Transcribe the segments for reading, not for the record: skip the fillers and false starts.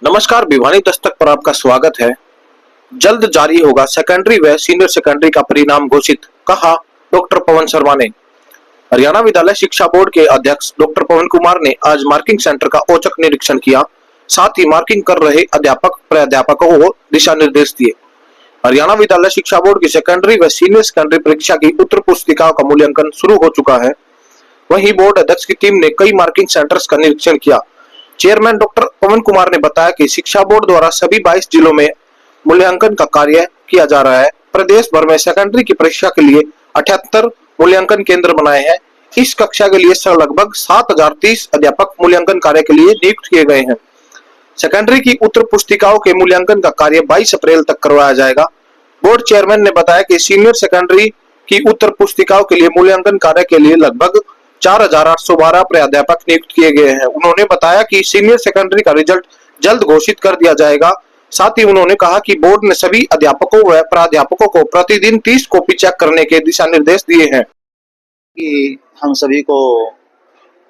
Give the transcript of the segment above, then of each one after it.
नमस्कार, भिवानी दस्तक पर आपका स्वागत है। जल्द जारी होगा सेकेंडरी व सीनियर सेकेंडरी का परिणाम घोषित, कहा डॉक्टर पवन शर्मा ने। हरियाणा विद्यालय शिक्षा बोर्ड के अध्यक्ष डॉक्टर पवन कुमार ने आज मार्किंग सेंटर का औचक निरीक्षण किया। साथ ही मार्किंग कर रहे अध्यापक प्राध्यापकों को दिशा निर्देश दिए। हरियाणा विद्यालय शिक्षा बोर्ड की सेकेंडरी व सीनियर सेकेंडरी परीक्षा की उत्तर पुस्तिकाओं का मूल्यांकन शुरू हो चुका है। वहीं बोर्ड अध्यक्ष की टीम ने कई मार्किंग सेंटर्स का निरीक्षण किया। चेयरमैन डॉक्टर पवन कुमार ने बताया कि शिक्षा बोर्ड द्वारा सभी 22 जिलों में मूल्यांकन का कार्य किया जा रहा है। प्रदेश भर में सेकेंडरी की परीक्षा के लिए 78 मूल्यांकन केंद्र बनाए हैं। इस कक्षा के लिए लगभग 7030 अध्यापक मूल्यांकन कार्य के लिए नियुक्त किए गए हैं। सेकेंडरी की उत्तर पुस्तिकाओं के मूल्यांकन का कार्य 22 अप्रैल तक करवाया जाएगा। बोर्ड चेयरमैन ने बताया कि सीनियर सेकेंडरी की उत्तर पुस्तिकाओं के लिए मूल्यांकन कार्य के लिए लगभग 4812 प्राध्यापक नियुक्त किए गए हैं। उन्होंने बताया कि सीनियर सेकेंडरी का रिजल्ट जल्द घोषित कर दिया जाएगा। साथ ही उन्होंने कहा कि बोर्ड ने सभी अध्यापकों व प्राध्यापकों को प्रतिदिन 30 कॉपी चेक करने के दिशा निर्देश दिए हैं। कि हम सभी को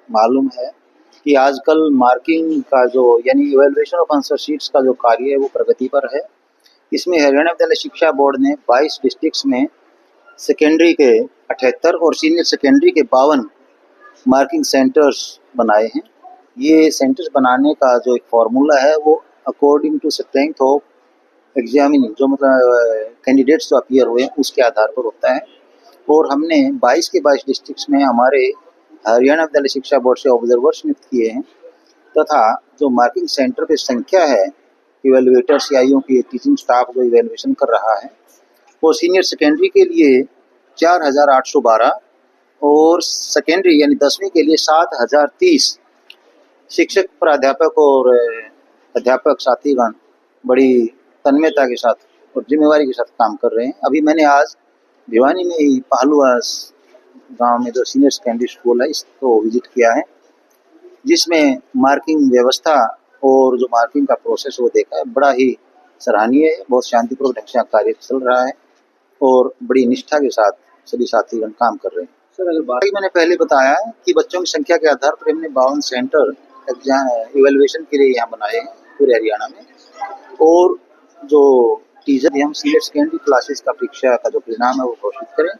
मालूम है कि आजकल मार्किंग का जो यानी इवैल्यूएशन ऑफ आंसर शीट्स का जो कार्य है वो प्रगति पर है। इसमें हरियाणा विद्यालय शिक्षा बोर्ड ने 22 डिस्ट्रिक्ट्स में सेकेंडरी के 78 और सीनियर सेकेंडरी के 52 मार्किंग सेंटर्स बनाए हैं। ये सेंटर्स बनाने का जो एक फार्मूला है वो according to strength of examining, जो मतलब कैंडिडेट्स जो अपीयर हुए हैं उसके आधार पर होता है। और हमने 22 के 22 डिस्ट्रिक्ट्स में हमारे हरियाणा विद्यालय शिक्षा बोर्ड से ऑब्जर्वर्स नियुक्त किए हैं तथा जो मार्किंग सेंटर की संख्या है, इवेल्युएटर्स या यूँ की टीचिंग स्टाफ जो इवेल्युएशन कर रहा है, वो सीनियर सेकेंडरी के लिए 4812 और सेकेंडरी यानी 10वीं के लिए 7030 शिक्षक प्राध्यापक और अध्यापक साथीगण बड़ी तन्मयता के साथ और जिम्मेवारी के साथ काम कर रहे हैं। अभी मैंने आज भिवानी में ही पहलुआस गांव में जो सीनियर सेकेंडरी स्कूल है इसको विजिट किया है, जिसमें मार्किंग व्यवस्था और जो मार्किंग का प्रोसेस वो देखा है। बड़ा ही सराहनीय है, बहुत शांतिपूर्वक ढंग से कार्य चल रहा है और बड़ी निष्ठा के साथ सभी साथीगण काम कर रहे हैं। सर, अगर बाकी मैंने पहले बताया कि बच्चों की संख्या के आधार पर हमने 52 सेंटर इवेल्युएशन के लिए यहाँ बनाए हैं पूरे हरियाणा में। और जो टीचर हम सीनियर सेकेंडरी क्लासेस का परीक्षा का जो परिणाम है वो घोषित करें,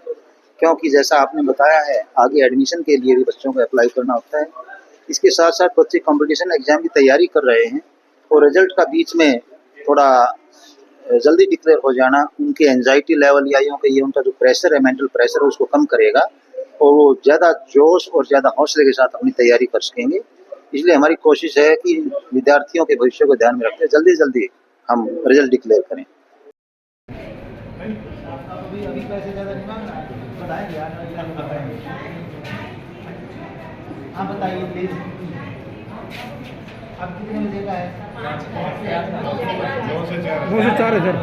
क्योंकि जैसा आपने बताया है आगे एडमिशन के लिए भी बच्चों को अप्लाई करना होता है। इसके साथ साथ बच्चे कंपटीशन एग्जाम की तैयारी कर रहे हैं और रिजल्ट का बीच में थोड़ा जल्दी डिक्लेयर हो जाना उनके एंजाइटी लेवल या यूँ कहिए उनका जो प्रेशर है, मेंटल प्रेशर है, उसको कम करेगा और वो ज़्यादा जोश और ज़्यादा हौसले के साथ अपनी तैयारी कर सकेंगे। इसलिए हमारी कोशिश है कि विद्यार्थियों के भविष्य को ध्यान में रखते हुए जल्दी जल्दी हम रिजल्ट डिक्लेयर करें। अभी पैसे ज़्यादा नहीं मांग रहा है, बताएंगे यार, आप बताइए प्लीज। आप कितने बजे का है? 2 से 4 है सर।